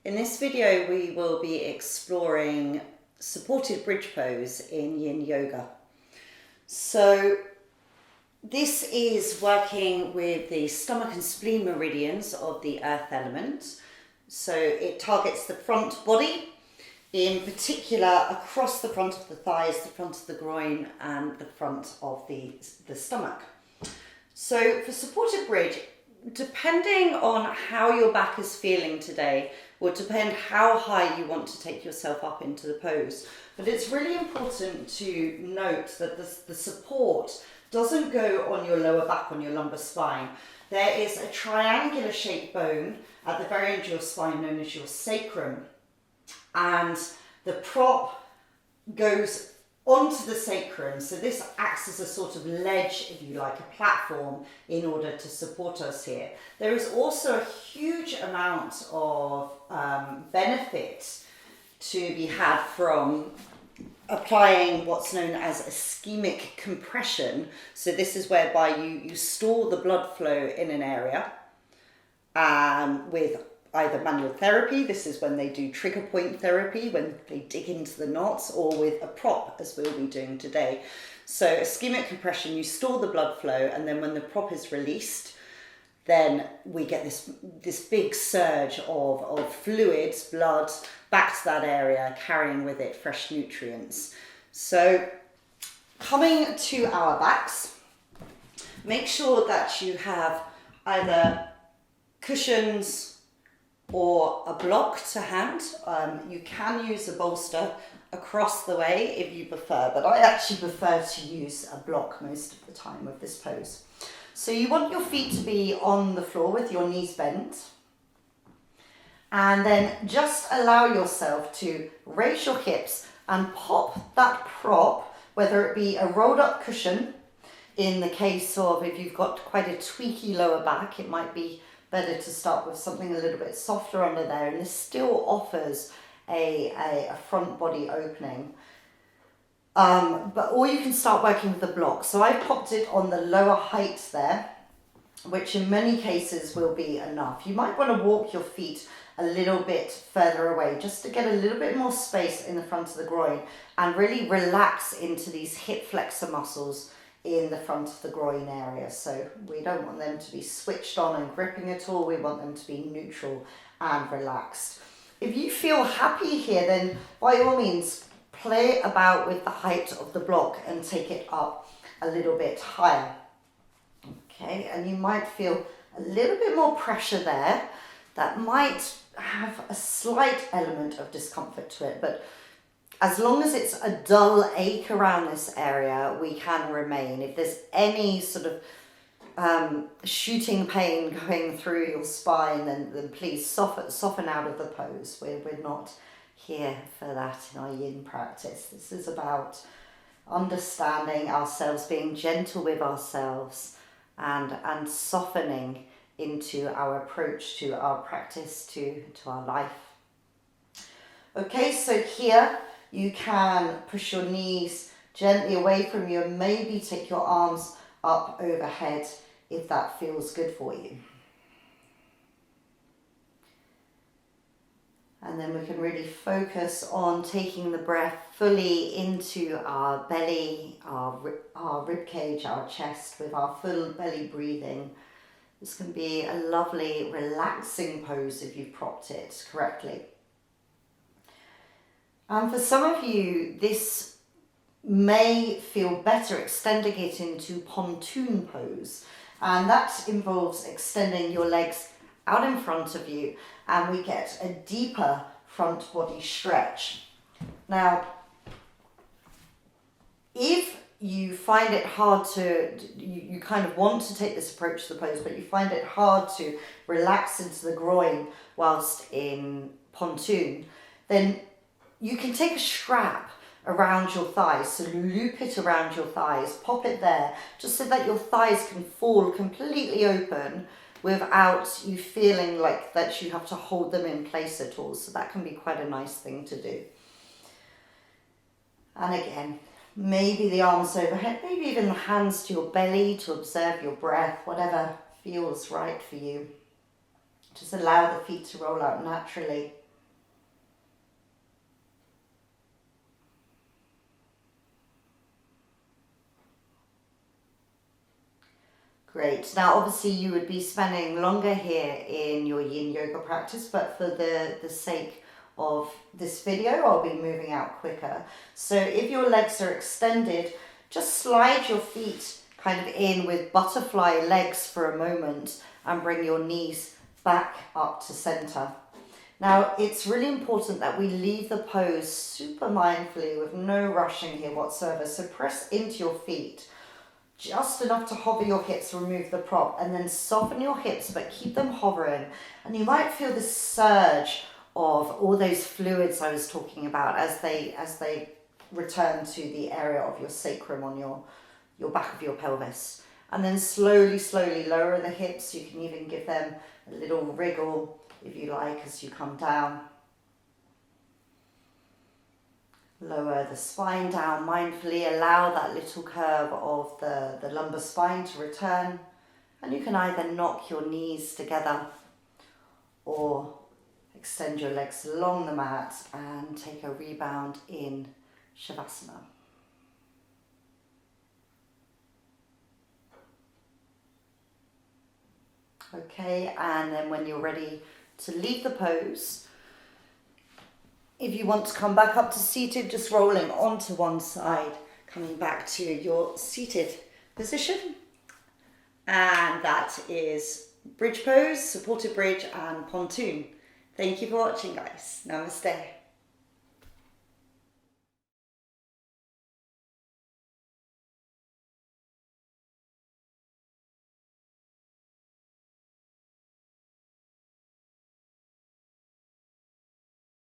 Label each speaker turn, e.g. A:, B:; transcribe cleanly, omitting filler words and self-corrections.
A: In this video we will be exploring supported bridge pose in yin yoga. So this is working with the stomach and spleen meridians of the earth element. So it targets the front body, in particular across the front of the thighs, the front of the groin and the front of the stomach. So for supported bridge, depending on how your back is feeling today, will depend how high you want to take yourself up into the pose. But it's really important to note that the support doesn't go on your lower back, on your lumbar spine. There is a triangular shaped bone at the very end of your spine known as your sacrum. And the prop goes onto the sacrum. So this acts as a sort of ledge, if you like, a platform in order to support us here. There is also a huge amount of benefit to be had from applying what's known as ischemic compression. So this is whereby you store the blood flow in an area with either manual therapy, this is when they do trigger point therapy, when they dig into the knots, or with a prop, as we'll be doing today. So ischemic compression, you store the blood flow, and then when the prop is released, then we get this big surge of fluids, blood, back to that area, carrying with it fresh nutrients. So coming to our backs, make sure that you have either cushions or a block to hand. You can use a bolster across the way if you prefer, but I actually prefer to use a block most of the time with this pose. So you want your feet to be on the floor with your knees bent, and then just allow yourself to raise your hips and pop that prop, whether it be a rolled up cushion, in the case of if you've got quite a tweaky lower back, it might be better to start with something a little bit softer under there, and this still offers a front body opening. Or you can start working with the block. So I popped it on the lower height there, which in many cases will be enough. You might want to walk your feet a little bit further away just to get a little bit more space in the front of the groin and really relax into these hip flexor muscles in the front of the groin area. So we don't want them to be switched on and gripping at all. We want them to be neutral and relaxed. If you feel happy here, then by all means play about with the height of the block and take it up a little bit higher. Okay, and you might feel a little bit more pressure there. That might have a slight element of discomfort to it, but as long as it's a dull ache around this area, we can remain. If there's any sort of shooting pain going through your spine, then please soften out of the pose. We're not here for that in our yin practice. This is about understanding ourselves, being gentle with ourselves, and softening into our approach to our practice, to our life. Okay, so here you can push your knees gently away from you and maybe take your arms up overhead if that feels good for you. And then we can really focus on taking the breath fully into our belly, our rib cage, our chest, with our full belly breathing. This can be a lovely, relaxing pose if you've propped it correctly. And for some of you, this may feel better extending it into pontoon pose. And that involves extending your legs out in front of you, and we get a deeper front body stretch. Now, if you find it hard you kind of want to take this approach to the pose, but you find it hard to relax into the groin whilst in pontoon, then you can take a strap around your thighs, so loop it around your thighs, pop it there, just so that your thighs can fall completely open without you feeling like that you have to hold them in place at all. So that can be quite a nice thing to do. And again, maybe the arms overhead, maybe even the hands to your belly to observe your breath, whatever feels right for you. Just allow the feet to roll out naturally. Great. Now, obviously, you would be spending longer here in your yin yoga practice, but for the sake of this video, I'll be moving out quicker. So if your legs are extended, just slide your feet kind of in with butterfly legs for a moment and bring your knees back up to center. Now, it's really important that we leave the pose super mindfully with no rushing here whatsoever. So press into your feet, just enough to hover your hips, remove the prop, and then soften your hips, but keep them hovering. And you might feel this surge of all those fluids I was talking about as they return to the area of your sacrum on your back of your pelvis. And then slowly, slowly lower the hips. You can even give them a little wriggle if you like as you come down. Lower the spine down mindfully, allow that little curve of the lumbar spine to return, and you can either knock your knees together or extend your legs along the mat and take a rebound in Shavasana. Okay, and then when you're ready to leave the pose, if you want to come back up to seated, just rolling onto one side, coming back to your seated position. And that is bridge pose, supported bridge and pontoon. Thank you for watching, guys. Namaste.